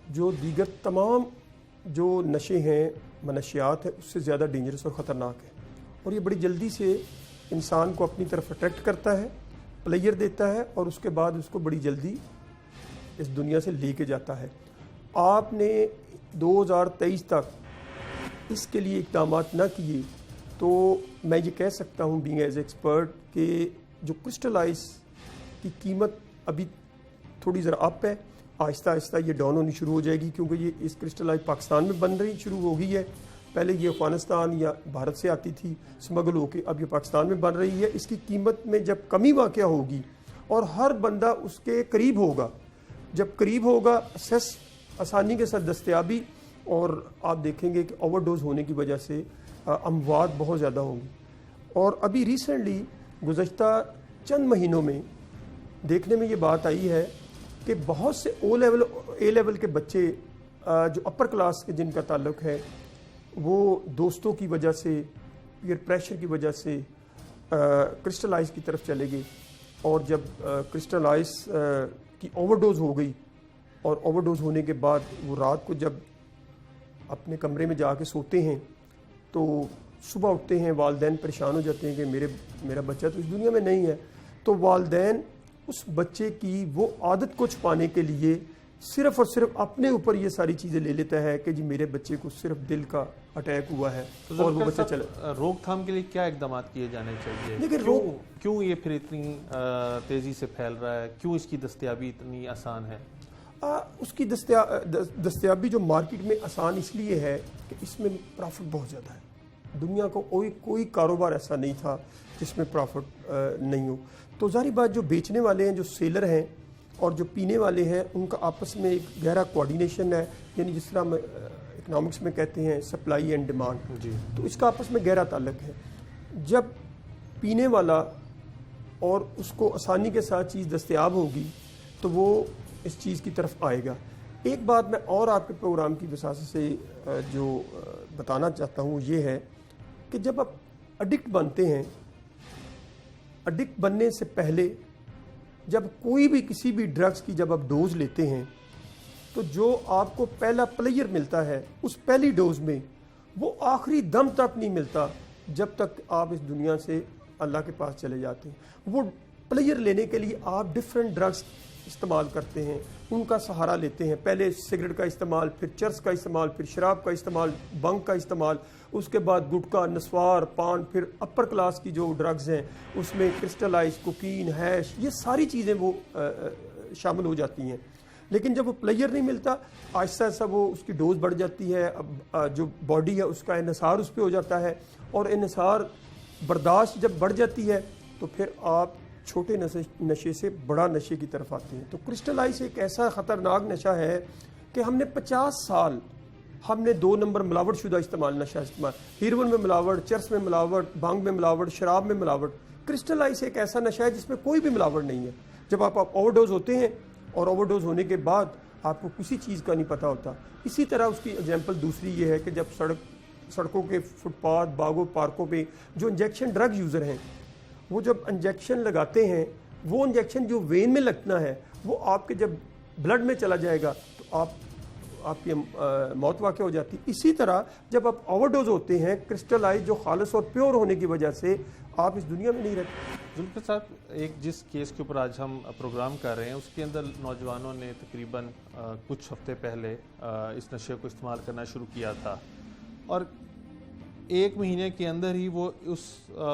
Speaker 5: جو دیگر تمام جو نشے ہیں، منشیات ہیں، اس سے زیادہ ڈینجرس اور خطرناک ہے. اور یہ بڑی جلدی سے انسان کو اپنی طرف اٹریکٹ کرتا ہے، پلیئر دیتا ہے، اور اس کے بعد اس کو بڑی جلدی اس دنیا سے لے کے جاتا ہے. آپ نے 2023 تک اس کے لیے اقدامات نہ کیے تو میں یہ کہہ سکتا ہوں بینگ ایز ایکسپرٹ کہ جو کرسٹلائز کی قیمت ابھی تھوڑی ذرا اپ ہے، آہستہ آہستہ یہ ڈاؤن ہونی شروع ہو جائے گی، کیونکہ یہ اس کرسٹلائز پاکستان میں بن رہی شروع ہو گئی ہے. پہلے یہ افغانستان یا بھارت سے آتی تھی اسمگل ہو کے، اب یہ پاکستان میں بن رہی ہے. اس کی قیمت میں جب کمی واقع ہوگی اور ہر بندہ اس کے قریب ہوگا، جب قریب ہوگا اسیس آسانی کے ساتھ دستیابی، اور آپ دیکھیں گے کہ اوور ڈوز ہونے کی وجہ سے اموات بہت زیادہ ہوں گی. اور ابھی ریسنٹلی گزشتہ چند مہینوں میں دیکھنے میں یہ بات آئی ہے کہ بہت سے اے لیول کے بچے جو اپر کلاس کے جن کا تعلق ہے، وہ دوستوں کی وجہ سے، پیئر پریشر کی وجہ سے کرسٹلائز کی طرف چلے گئے. اور جب کرسٹلائز کی اوور ڈوز ہو گئی، اور اوور ڈوز ہونے کے بعد وہ رات کو جب اپنے کمرے میں جا کے سوتے ہیں تو صبح اٹھتے ہیں، والدین پریشان ہو جاتے ہیں کہ میرا بچہ تو اس دنیا میں نہیں ہے. تو والدین اس بچے کی وہ عادت کو چھپانے کے لیے صرف اور صرف اپنے اوپر یہ ساری چیزیں لے لیتا ہے کہ جی میرے بچے کو صرف دل کا اٹیک ہوا ہے اور وہ بچہ چلا.
Speaker 1: روک تھام کے لیے کیا اقدامات کیے جانے چاہیے؟
Speaker 5: لیکن
Speaker 1: کیوں یہ پھر اتنی تیزی سے پھیل رہا ہے؟ کیوں اس کی دستیابی اتنی آسان ہے؟
Speaker 5: اس کی دستیابی جو مارکیٹ میں آسان اس لیے ہے کہ اس میں پرافٹ بہت زیادہ ہے. دنیا کو کوئی کاروبار ایسا نہیں تھا جس میں پرافٹ نہیں ہو. تو ظاہری بات جو بیچنے والے ہیں، جو سیلر ہیں، اور جو پینے والے ہیں، ان کا آپس میں ایک گہرا کوآرڈینیشن ہے. یعنی جس طرح اکنامکس میں کہتے ہیں سپلائی اینڈ ڈیمانڈ، تو اس کا آپس میں گہرا تعلق ہے. جب پینے والا اور اس کو آسانی کے ساتھ چیز دستیاب ہوگی تو وہ اس چیز کی طرف آئے گا. ایک بات میں اور آپ کے پروگرام کی وساطت سے جو بتانا چاہتا ہوں یہ ہے کہ جب آپ ایڈکٹ بنتے ہیں، ایڈکٹ بننے سے پہلے جب کوئی بھی کسی بھی ڈرگس کی جب آپ ڈوز لیتے ہیں تو جو آپ کو پہلا پلیئر ملتا ہے اس پہلی ڈوز میں وہ آخری دم تک نہیں ملتا جب تک آپ اس دنیا سے اللہ کے پاس چلے جاتے ہیں. وہ پلیئر لینے کے لیے آپ ڈفرینٹ ڈرگس استعمال کرتے ہیں، ان کا سہارا لیتے ہیں. پہلے سگریٹ کا استعمال، پھر چرس کا استعمال، پھر شراب کا استعمال، بنگ کا استعمال، اس کے بعد گٹکا، نسوار، پان، پھر اپر کلاس کی جو ڈرگز ہیں اس میں کرسٹلائز، کوکین، ہیش، یہ ساری چیزیں وہ شامل ہو جاتی ہیں. لیکن جب وہ پلیئر نہیں ملتا آہستہ آہستہ وہ اس کی ڈوز بڑھ جاتی ہے. اب جو باڈی ہے اس کا انحصار اس پہ ہو جاتا ہے، اور انحصار برداشت جب بڑھ جاتی ہے تو پھر آپ چھوٹے نشے سے بڑا نشے کی طرف آتے ہیں. تو کرسٹلائز ایک ایسا خطرناک نشہ ہے کہ ہم نے 50 سال ہم نے 2 نمبر ملاوٹ شدہ نشہ استعمال، ہیروئن میں ملاوٹ، چرس میں ملاوٹ، بھانگ میں ملاوٹ، شراب میں ملاوٹ. کرسٹلائز ایک ایسا نشہ ہے جس میں کوئی بھی ملاوٹ نہیں ہے. جب آپ اوور ڈوز ہوتے ہیں اور اوور ڈوز ہونے کے بعد آپ کو کسی چیز کا نہیں پتہ ہوتا. اسی طرح اس کی ایگزامپل دوسری یہ ہے کہ جب سڑکوں کے فٹ پاتھ، باغوں، پارکوں پہ جو انجیکشن ڈرگ یوزر ہیں وہ جب انجیکشن لگاتے ہیں، وہ انجیکشن جو وین میں لگنا ہے وہ آپ کے جب بلڈ میں چلا جائے گا تو آپ کی موت واقع ہو جاتی. اسی طرح جب آپ اوور ڈوز ہوتے ہیں کرسٹلائز جو خالص اور پیور ہونے کی وجہ سے آپ اس دنیا میں نہیں رہتے.
Speaker 1: ذوالفقار صاحب، ایک جس کیس کے اوپر آج ہم پروگرام کر رہے ہیں اس کے اندر نوجوانوں نے تقریباً کچھ ہفتے پہلے اس نشے کو استعمال کرنا شروع کیا تھا، اور 1 مہینے کے اندر ہی وہ اس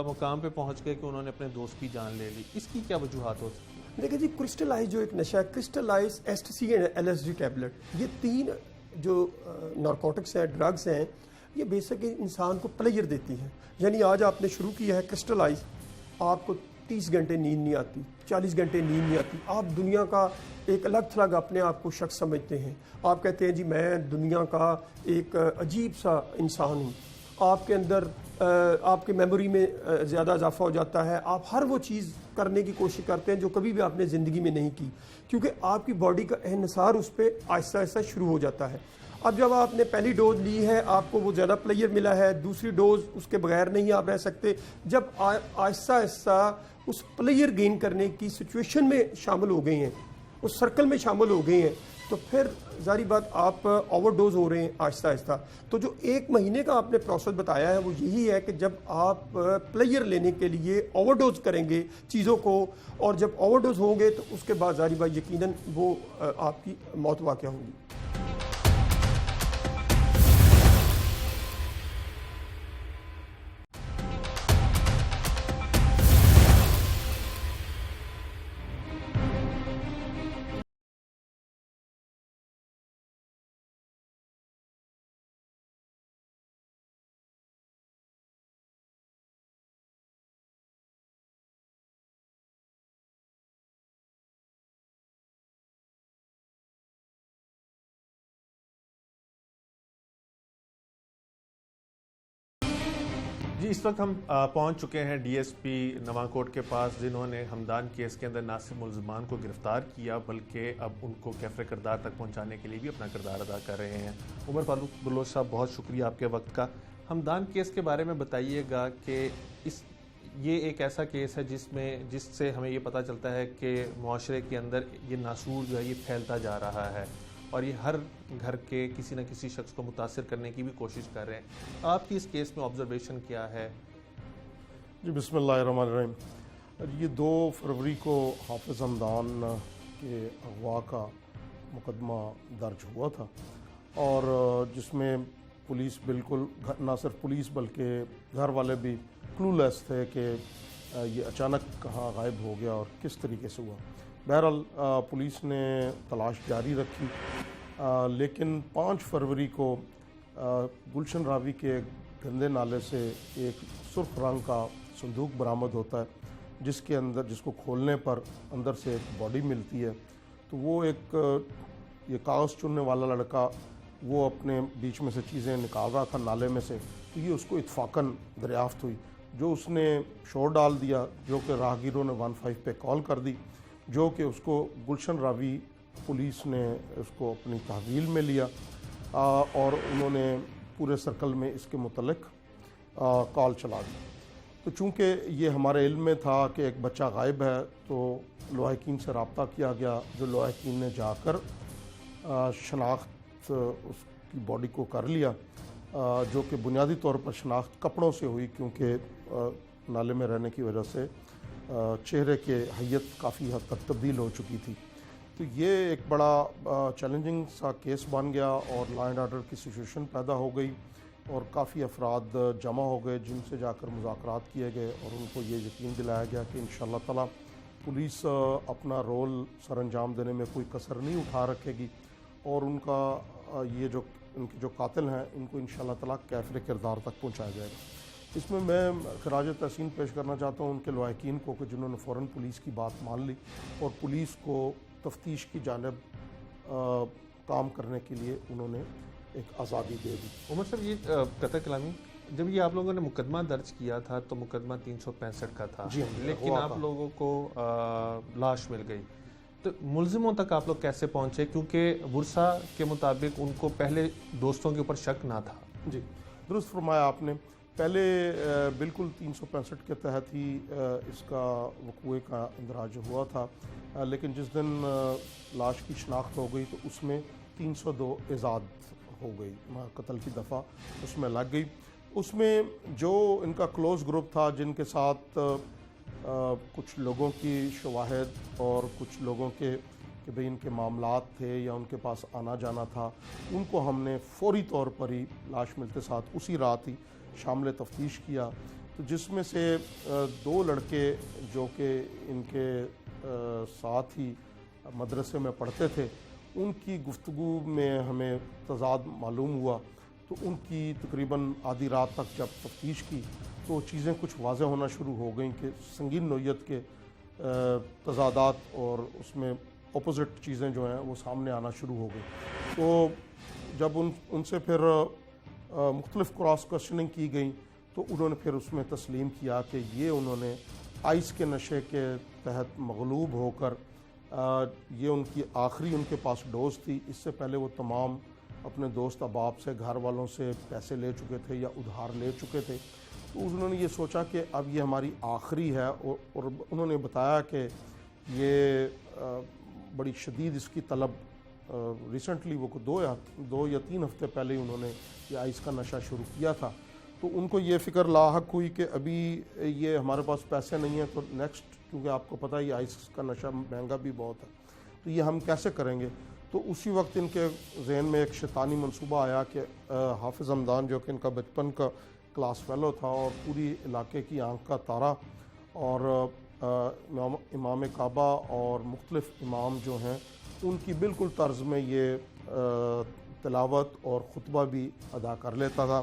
Speaker 1: مقام پہ پہنچ گئے کہ انہوں نے اپنے دوست کی جان لے لی. اس کی کیا وجوہات ہو سکتی ہیں؟
Speaker 5: دیکھیں جی، کرسٹلائز جو ایک نشہ ہے، کرسٹلائز، ایسٹسی اینڈ LSD ٹیبلٹ، یہ 3 جو نارکوٹکس ہیں، ڈرگز ہیں، یہ بیسکلی انسان کو پلیئر دیتی ہیں. یعنی آج آپ نے شروع کیا ہے کرسٹلائز، آپ کو 30 گھنٹے نیند نہیں آتی، 40 گھنٹے نیند نہیں آتی، آپ دنیا کا ایک الگ تھلگ اپنے آپ کو شخص سمجھتے ہیں. آپ کہتے ہیں جی میں دنیا کا ایک عجیب سا انسان ہوں. آپ کے اندر آپ کے میموری میں زیادہ اضافہ ہو جاتا ہے. آپ ہر وہ چیز کرنے کی کوشش کرتے ہیں جو کبھی بھی آپ نے زندگی میں نہیں کی، کیونکہ آپ کی باڈی کا انحصار اس پہ آہستہ آہستہ شروع ہو جاتا ہے. اب جب آپ نے پہلی ڈوز لی ہے آپ کو وہ زیادہ پلیئر ملا ہے، دوسری ڈوز اس کے بغیر نہیں آپ رہ سکتے. جب آہستہ آہستہ اس پلیئر گین کرنے کی سچویشن میں شامل ہو گئے ہیں، اس سرکل میں شامل ہو گئے ہیں، تو پھر ظاہری بات آپ اوور ڈوز ہو رہے ہیں آہستہ آہستہ. تو جو 1 مہینے کا آپ نے پروسیس بتایا ہے وہ یہی ہے کہ جب آپ پلیئر لینے کے لیے اوور ڈوز کریں گے چیزوں کو، اور جب اوور ڈوز ہوں گے تو اس کے بعد ظاہری بات یقیناً وہ آپ کی موت واقع ہوگی.
Speaker 1: جی، اس وقت ہم پہنچ چکے ہیں DSP نواں کوٹ کے پاس، جنہوں نے ہمدان کیس کے اندر نہ صرف ملزمان کو گرفتار کیا بلکہ اب ان کو کیفر کردار تک پہنچانے کے لیے بھی اپنا کردار ادا کر رہے ہیں. عمر فاروق بلوچ صاحب، بہت شکریہ آپ کے وقت کا. ہمدان کیس کے بارے میں بتائیے گا کہ یہ ایک ایسا کیس ہے جس سے ہمیں یہ پتہ چلتا ہے کہ معاشرے کے اندر یہ ناسور جو ہے یہ پھیلتا جا رہا ہے، اور یہ ہر گھر کے کسی نہ کسی شخص کو متاثر کرنے کی بھی کوشش کر رہے ہیں. آپ کی اس کیس میں آبزرویشن کیا ہے؟
Speaker 6: جی، بسم اللہ الرحمن الرحیم. یہ 2 فروری کو حافظ ہمدان کے اغوا کا مقدمہ درج ہوا تھا، اور جس میں پولیس بالکل، نہ صرف پولیس بلکہ گھر والے بھی کلو لیس تھے کہ یہ اچانک کہاں غائب ہو گیا اور کس طریقے سے ہوا. بہرحال پولیس نے تلاش جاری رکھی، لیکن 5 فروری کو گلشن راوی کے گندے نالے سے ایک سرخ رنگ کا صندوق برآمد ہوتا ہے، جس کو کھولنے پر اندر سے ایک باڈی ملتی ہے. تو وہ یہ کاغذ چننے والا لڑکا وہ اپنے بیچ میں سے چیزیں نکال رہا تھا نالے میں سے، تو یہ اس کو اتفاقاً دریافت ہوئی. جو اس نے شور ڈال دیا، جو کہ راہگیروں نے 15 پہ کال کر دی، جو کہ اس کو گلشن راوی پولیس نے اس کو اپنی تحویل میں لیا اور انہوں نے پورے سرکل میں اس کے متعلق کال چلا دی۔ تو چونکہ یہ ہمارے علم میں تھا کہ ایک بچہ غائب ہے، تو لواحقین سے رابطہ کیا گیا، جو لواحقین نے جا کر شناخت اس کی باڈی کو کر لیا، جو کہ بنیادی طور پر شناخت کپڑوں سے ہوئی، کیونکہ نالے میں رہنے کی وجہ سے چہرے کے حیت کافی حد تک تبدیل ہو چکی تھی۔ تو یہ ایک بڑا چیلنجنگ سا کیس بن گیا اور لا اینڈ آرڈر کی سچویشن پیدا ہو گئی، اور کافی افراد جمع ہو گئے جن سے جا کر مذاکرات کیے گئے، اور ان کو یہ یقین دلایا گیا کہ انشاءاللہ تعالی پولیس اپنا رول سر انجام دینے میں کوئی کسر نہیں اٹھا رکھے گی، اور ان کا یہ جو ان کے جو قاتل ہیں ان کو انشاءاللہ تعالی کیفر کردار تک پہنچایا جائے گا۔ اس میں خراج تحسین پیش کرنا چاہتا ہوں ان کے لواحقین کو کہ جنہوں نے فوراً پولیس کی بات مان لی اور پولیس کو تفتیش کی جانب کام کرنے کے لیے انہوں نے ایک آزادی دے دی۔
Speaker 1: عمر صاحب، یہ قطع کلامی، جب یہ آپ لوگوں نے مقدمہ درج کیا تھا تو مقدمہ 365 کا تھا،
Speaker 6: جی،
Speaker 1: لیکن آپ لوگوں کو لاش مل گئی، تو ملزموں تک آپ لوگ کیسے پہنچے؟ کیونکہ ورثہ کے مطابق ان کو پہلے دوستوں کے اوپر شک نہ تھا۔
Speaker 6: جی، درست فرمایا آپ نے۔ پہلے بالکل 365 کے تحت ہی اس کا وقوع کا اندراج ہوا تھا، لیکن جس دن لاش کی شناخت ہو گئی تو اس میں 302 ایجاد ہو گئی، قتل کی دفعہ اس میں لگ گئی۔ اس میں جو ان کا کلوز گروپ تھا، جن کے ساتھ کچھ لوگوں کی شواہد اور کچھ لوگوں کے کہ بھئی ان کے معاملات تھے یا ان کے پاس آنا جانا تھا، ان کو ہم نے فوری طور پر ہی لاش ملتے ساتھ اسی رات ہی شامل تفتیش کیا، تو جس میں سے 2 لڑکے جو کہ ان کے ساتھ ہی مدرسے میں پڑھتے تھے، ان کی گفتگو میں ہمیں تضاد معلوم ہوا، تو ان کی تقریباً آدھی رات تک جب تفتیش کی تو چیزیں کچھ واضح ہونا شروع ہو گئیں کہ سنگین نوعیت کے تضادات اور اس میں اپوزٹ چیزیں جو ہیں وہ سامنے آنا شروع ہو گئی۔ تو جب ان سے پھر مختلف کراس کوشچننگ کی گئی تو انہوں نے پھر اس میں تسلیم کیا کہ یہ انہوں نے آئس کے نشے کے تحت مغلوب ہو کر یہ ان کی آخری ان کے پاس ڈوز تھی۔ اس سے پہلے وہ تمام اپنے دوست احباب سے، گھر والوں سے پیسے لے چکے تھے یا ادھار لے چکے تھے، تو انہوں نے یہ سوچا کہ اب یہ ہماری آخری ہے، اور انہوں نے بتایا کہ یہ بڑی شدید اس کی طلب ریسنٹلی وہ 2 یا 3 ہفتے پہلے انہوں نے یہ آئس کا نشہ شروع کیا تھا، تو ان کو یہ فکر لاحق ہوئی کہ ابھی یہ ہمارے پاس پیسے نہیں ہیں، تو نیکسٹ، کیونکہ آپ کو پتہ ہے یہ آئس کا نشہ مہنگا بھی بہت ہے، تو یہ ہم کیسے کریں گے؟ تو اسی وقت ان کے ذہن میں ایک شیطانی منصوبہ آیا کہ حافظ حمدان جو کہ ان کا بچپن کا کلاس فیلو تھا اور پوری علاقے کی آنکھ کا تارا، اور امام کعبہ اور مختلف امام جو ہیں ان کی بالکل طرز میں یہ تلاوت اور خطبہ بھی ادا کر لیتا تھا،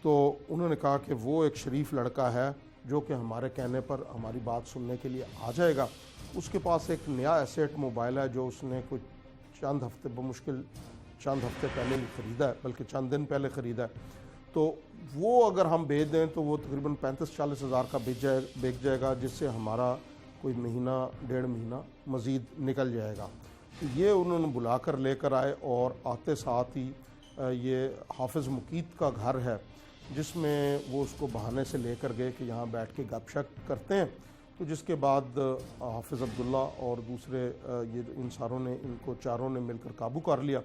Speaker 6: تو انہوں نے کہا کہ وہ ایک شریف لڑکا ہے جو کہ ہمارے کہنے پر ہماری بات سننے کے لیے آ جائے گا۔ اس کے پاس ایک نیا ایسیٹ موبائل ہے جو اس نے کچھ چند ہفتے بمشکل چند ہفتے پہلے ہی خریدا ہے، بلکہ چند دن پہلے خریدا ہے، تو وہ اگر ہم بھیج دیں تو وہ تقریباً 35-40 ہزار کا بک جائے گا، جس سے ہمارا کوئی مہینہ 1.5 مہینہ مزید نکل جائے گا۔ یہ انہوں نے بلا کر لے کر آئے، اور آتے ساتھ ہی یہ حافظ مقیت کا گھر ہے جس میں وہ اس کو بہانے سے لے کر گئے کہ یہاں بیٹھ کے گپ شپ کرتے ہیں، تو جس کے بعد حافظ عبداللہ اور دوسرے یہ ان ساروں نے ان کو چاروں نے مل کر قابو کر لیا،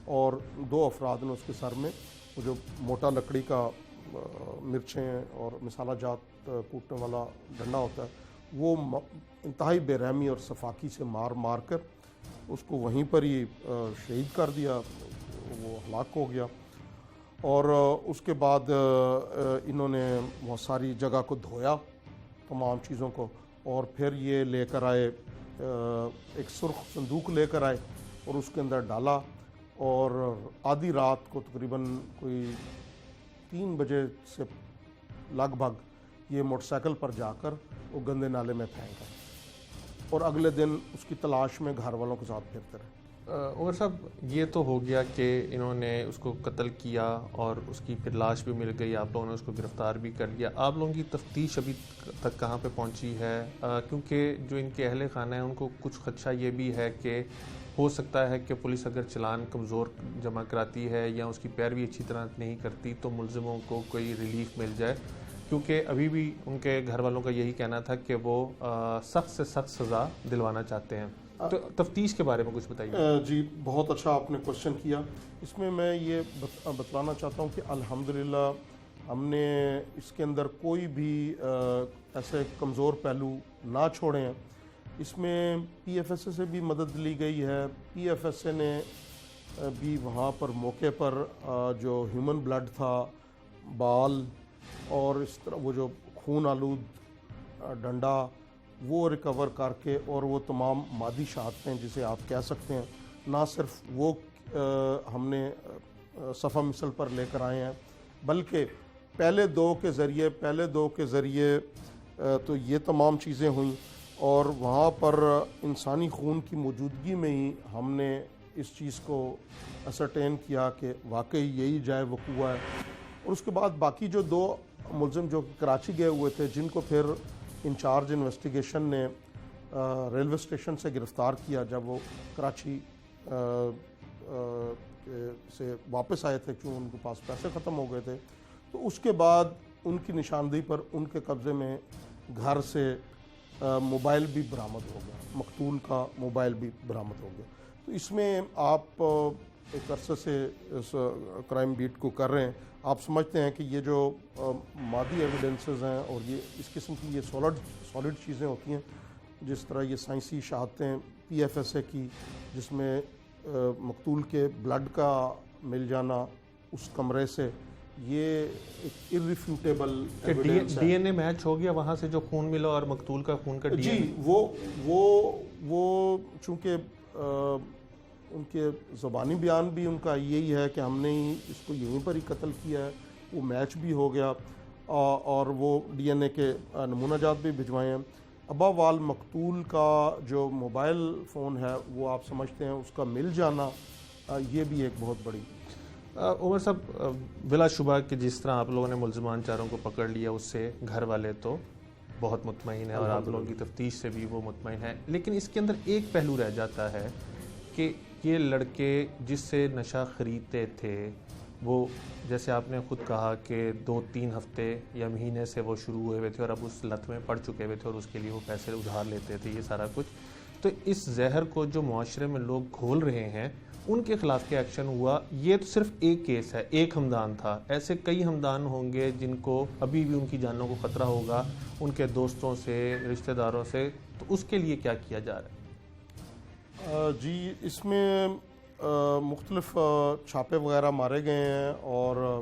Speaker 6: اور 2 افراد نے اس کے سر میں وہ جو موٹا لکڑی کا مرچیں اور مسالہ جات کوٹنے والا ڈنڈا ہوتا ہے وہ انتہائی بے رحمی اور صفاقی سے مار کر اس کو وہیں پر ہی شہید کر دیا، وہ ہلاک ہو گیا۔ اور اس کے بعد انہوں نے وہ ساری جگہ کو دھویا، تمام چیزوں کو، اور پھر یہ لے کر آئے ایک سرخ صندوق لے کر آئے اور اس کے اندر ڈالا، اور آدھی رات کو تقریباً کوئی 3 بجے سے لگ بھگ یہ موٹر سائیکل پر جا کر وہ گندے نالے میں پھینکا، اور اگلے دن اس کی تلاش میں گھر والوں کے ساتھ پھرتے رہے۔
Speaker 1: عمر صاحب یہ تو ہو گیا کہ انہوں نے اس کو قتل کیا اور اس کی پھر لاش بھی مل گئی, آپ لوگوں نے اس کو گرفتار بھی کر لیا. آپ لوگوں کی تفتیش ابھی تک کہاں پہ پہنچی ہے؟ کیونکہ جو ان کے اہل خانہ ہیں ان کو کچھ خدشہ یہ بھی ہے کہ ہو سکتا ہے کہ پولیس اگر چلان کمزور جمع کراتی ہے یا اس کی پیروی اچھی طرح نہیں کرتی تو ملزموں کو کوئی ریلیف مل جائے, کیونکہ ابھی بھی ان کے گھر والوں کا یہی کہنا تھا کہ وہ سخت سے سخت سزا دلوانا چاہتے ہیں. تو تفتیش کے بارے میں کچھ بتائیے.
Speaker 6: جی بہت اچھا آپ نے کوشچن کیا. اس میں یہ بتلانا چاہتا ہوں کہ الحمدللہ ہم نے اس کے اندر کوئی بھی ایسے کمزور پہلو نہ چھوڑے ہیں. اس میں پی ایف ایس اے سے بھی مدد لی گئی ہے. پی ایف ایس اے نے بھی وہاں پر موقع پر جو ہیومن بلڈ تھا, بال اور اس طرح وہ جو خون آلود ڈنڈا وہ ریکور کر کے, اور وہ تمام مادی شہادتیں جسے آپ کہہ سکتے ہیں, نہ صرف وہ ہم نے صفحہ مثل پر لے کر آئے ہیں بلکہ پہلے دو کے ذریعے تو یہ تمام چیزیں ہوئیں, اور وہاں پر انسانی خون کی موجودگی میں ہی ہم نے اس چیز کو اسرٹین کیا کہ واقعی یہی جائے وقوع ہے. اور اس کے بعد باقی جو دو ملزم جو کراچی گئے ہوئے تھے, جن کو پھر انچارج انویسٹیگیشن نے ریلوے اسٹیشن سے گرفتار کیا جب وہ کراچی سے واپس آئے تھے, کیوں ان کے پاس پیسے ختم ہو گئے تھے, تو اس کے بعد ان کی نشاندہی پر ان کے قبضے میں گھر سے موبائل بھی برآمد ہو گیا, مقتول کا موبائل بھی برآمد ہو گیا. تو اس میں آپ ایک عرصے سے اس کرائم بیٹ کو کر رہے ہیں, آپ سمجھتے ہیں کہ یہ جو مادی ایویڈنسز ہیں اور یہ اس قسم کی یہ سالڈ چیزیں ہوتی ہیں, جس طرح یہ سائنسی شہادتیں پی ایف ایس اے کی, جس میں مقتول کے بلڈ کا مل جانا اس کمرے سے, یہ ایک ارریفیوٹیبل ایویڈنس ہے.
Speaker 1: ڈی این اے میچ ہو گیا وہاں سے جو خون ملا اور مقتول کا خون کا
Speaker 6: جی وہ چونکہ ان کے زبانی بیان بھی ان کا یہی ہے کہ ہم نے ہی اس کو یہیں پر ہی قتل کیا ہے, وہ میچ بھی ہو گیا اور وہ ڈی این اے کے نمونہ جات بھی بھجوائے ہیں. ابا وال مقتول کا جو موبائل فون ہے وہ آپ سمجھتے ہیں اس کا مل جانا, یہ بھی ایک بہت بڑی.
Speaker 1: عمر صاحب بلا شبہ کہ جس طرح آپ لوگوں نے ملزمان چاروں کو پکڑ لیا اس سے گھر والے تو بہت مطمئن ہیں اور آپ لوگوں کی تفتیش سے بھی وہ مطمئن ہیں, لیکن اس کے اندر ایک پہلو رہ جاتا ہے کہ یہ لڑکے جس سے نشہ خریدتے تھے وہ جیسے آپ نے خود کہا کہ 2-3 ہفتے یا مہینے سے وہ شروع ہوئے تھے اور اب اس لت میں پڑ چکے ہوئے تھے اور اس کے لیے وہ پیسے ادھار لیتے تھے, یہ سارا کچھ. تو اس زہر کو جو معاشرے میں لوگ گھول رہے ہیں ان کے خلاف کیا ایکشن ہوا؟ یہ تو صرف ایک کیس ہے, ایک ہمدان تھا, ایسے کئی ہمدان ہوں گے جن کو ابھی بھی ان کی جانوں کو خطرہ ہوگا ان کے دوستوں سے, رشتہ داروں سے, تو اس کے لیے کیا کیا جا رہا ہے؟
Speaker 6: جی اس میں مختلف چھاپے وغیرہ مارے گئے ہیں اور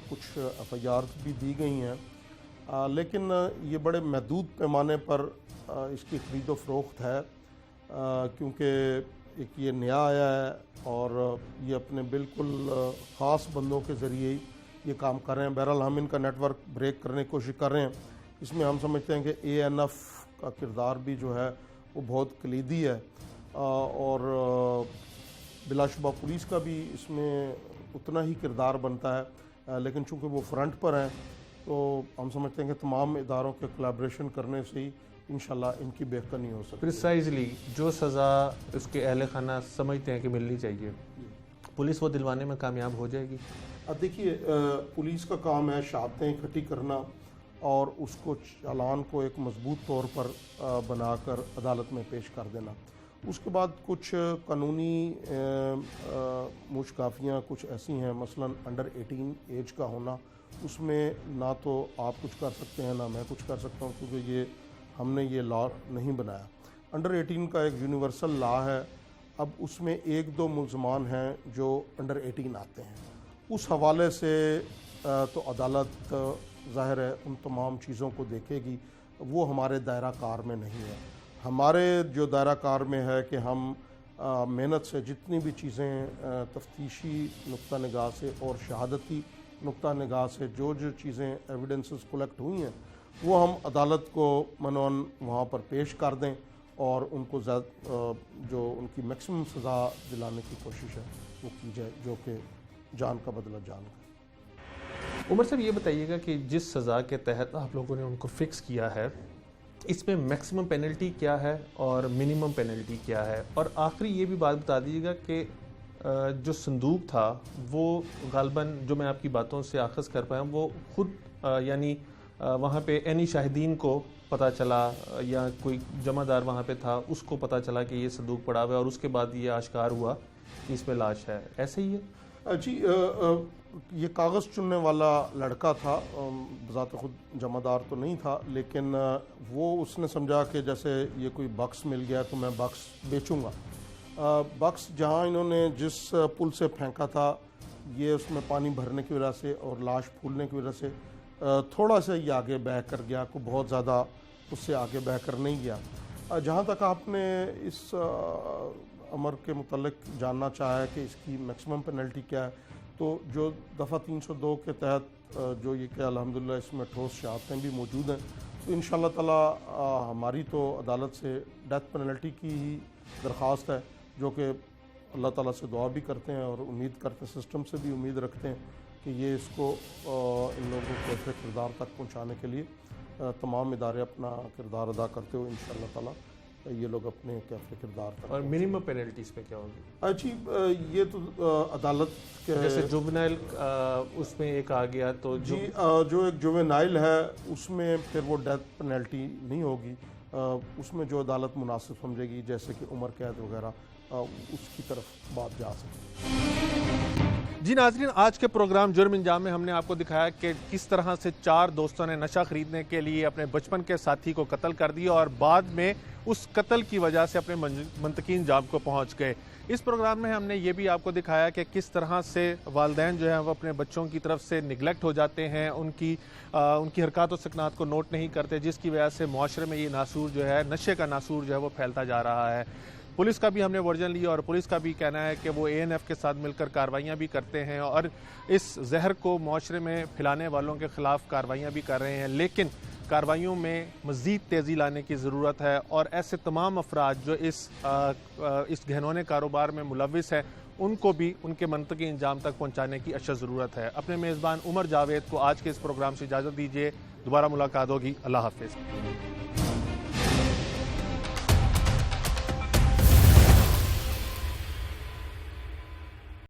Speaker 6: کچھ ایف آئی آر بھی دی گئی ہیں, لیکن یہ بڑے محدود پیمانے پر اس کی خرید و فروخت ہے, کیونکہ ایک یہ نیا آیا ہے اور یہ اپنے بالکل خاص بندوں کے ذریعے ہی یہ کام کر رہے ہیں. بہرحال ہم ان کا نیٹ ورک بریک کرنے کی کوشش کر رہے ہیں. اس میں ہم سمجھتے ہیں کہ اے این ایف کا کردار بھی جو ہے وہ بہت کلیدی ہے, اور بلا شبہ پولیس کا بھی اس میں اتنا ہی کردار بنتا ہے, لیکن چونکہ وہ فرنٹ پر ہیں تو ہم سمجھتے ہیں کہ تمام اداروں کے کولیبریشن کرنے سے ہی انشاءاللہ ان کی بہتری ہو سکتی ہے.
Speaker 1: پریسائزلی جو سزا اس کے اہل خانہ سمجھتے ہیں کہ ملنی چاہیے, پولیس وہ دلوانے میں کامیاب ہو جائے گی؟
Speaker 6: اب دیکھیے پولیس کا کام ہے شہادتیں اکٹھی کرنا اور اس کو چالان کو ایک مضبوط طور پر بنا کر عدالت میں پیش کر دینا. اس کے بعد کچھ قانونی مشکافیاں کچھ ایسی ہیں, مثلا انڈر 18 ایج کا ہونا, اس میں نہ تو آپ کچھ کر سکتے ہیں نہ میں کچھ کر سکتا ہوں, کیونکہ یہ ہم نے یہ لا نہیں بنایا. انڈر 18 کا ایک یونیورسل لا ہے. اب اس میں 1-2 ملزمان ہیں جو انڈر 18 آتے ہیں, اس حوالے سے تو عدالت ظاہر ہے ان تمام چیزوں کو دیکھے گی, وہ ہمارے دائرہ کار میں نہیں ہے. ہمارے جو دائرہ کار میں ہے کہ ہم محنت سے جتنی بھی چیزیں تفتیشی نقطہ نگاہ سے اور شہادتی نقطہ نگاہ سے جو چیزیں ایویڈنسز کلیکٹ ہوئی ہیں وہ ہم عدالت کو منون وہاں پر پیش کر دیں, اور ان کو جو ان کی میکسیمم سزا دلانے کی کوشش ہے وہ کی جائے، جو کہ جان کا بدلہ جان کا۔
Speaker 1: عمر صاحب یہ بتائیے گا کہ جس سزا کے تحت آپ لوگوں نے ان کو فکس کیا ہے اس میں میکسیمم پینلٹی کیا ہے اور منیمم پینلٹی کیا ہے، اور آخری یہ بھی بات بتا دیجیے گا کہ جو صندوق تھا وہ غالباً جو میں آپ کی باتوں سے آخذ کر پایا وہ خود یعنی وہاں پہ اینی شاہدین کو پتہ چلا یا کوئی جمع دار وہاں پہ تھا اس کو پتہ چلا کہ یہ صندوق پڑا ہوا ہے اور اس کے بعد یہ آشکار ہوا کہ اس میں لاش ہے، ایسے ہی ہے؟
Speaker 6: جی، یہ کاغذ چننے والا لڑکا تھا، بذات خود جمع دار تو نہیں تھا، لیکن وہ اس نے سمجھا کہ جیسے یہ کوئی بکس مل گیا تو میں بکس بیچوں گا۔ بکس جہاں انہوں نے جس پل سے پھینکا تھا یہ اس میں پانی بھرنے کی وجہ سے اور لاش پھولنے کی وجہ سے تھوڑا سا یہ آگے بہہ کر گیا، کو بہت زیادہ اس سے آگے بہہ کر نہیں گیا۔ جہاں تک آپ نے اس امر کے متعلق جاننا چاہا ہے کہ اس کی میکسیمم پینلٹی کیا ہے، تو جو دفعہ 302 کے تحت جو یہ کہ الحمدللہ اس میں ٹھوس شہادتیں بھی موجود ہیں، تو انشاءاللہ تعالی ہماری تو عدالت سے ڈیتھ پینلٹی کی ہی درخواست ہے، جو کہ اللہ تعالیٰ سے دعا بھی کرتے ہیں اور امید کرتے ہیں، سسٹم سے بھی امید رکھتے ہیں کہ یہ اس کو ان لوگوں کو ایسے کردار تک پہنچانے کے لیے تمام ادارے اپنا کردار ادا کرتے ہوئے انشاءاللہ تعالیٰ یہ لوگ اپنے کیفے کردار تک۔
Speaker 1: اور منیمم پینلٹیز پہ کیا ہوگی؟
Speaker 6: جی، یہ تو عدالت کے
Speaker 1: جیسے جوونائل اس میں ایک آ گیا تو
Speaker 6: جی جو ایک جوونائل ہے اس میں پھر وہ ڈیتھ پینلٹی نہیں ہوگی، اس میں جو عدالت مناسب سمجھے گی جیسے کہ عمر قید وغیرہ اس کی طرف بات جا سکتی ہے۔
Speaker 1: جی ناظرین، آج کے پروگرام جرم انجام میں ہم نے آپ کو دکھایا کہ کس طرح سے 4 دوستوں نے نشہ خریدنے کے لیے اپنے بچپن کے ساتھی کو قتل کر دیا اور بعد میں اس قتل کی وجہ سے اپنے منطقی انجام کو پہنچ گئے۔ اس پروگرام میں ہم نے یہ بھی آپ کو دکھایا کہ کس طرح سے والدین جو ہیں وہ اپنے بچوں کی طرف سے نگلیکٹ ہو جاتے ہیں، ان کی حرکات و سکنات کو نوٹ نہیں کرتے، جس کی وجہ سے معاشرے میں یہ ناسور جو ہے، نشے کا ناسور جو ہے وہ پھیلتا جا رہا ہے۔ پولیس کا بھی ہم نے ورژن لیا اور پولیس کا بھی کہنا ہے کہ وہ ANF کے ساتھ مل کر کارروائیاں بھی کرتے ہیں اور اس زہر کو معاشرے میں پھیلانے والوں کے خلاف کارروائیاں بھی کر رہے ہیں، لیکن کارروائیوں میں مزید تیزی لانے کی ضرورت ہے اور ایسے تمام افراد جو اس گھنونے کاروبار میں ملوث ہیں ان کو بھی ان کے منطقی انجام تک پہنچانے کی اشد ضرورت ہے۔ اپنے میزبان عمر جاوید کو آج کے اس پروگرام سے اجازت دیجیے، دوبارہ ملاقات ہوگی، اللہ حافظ۔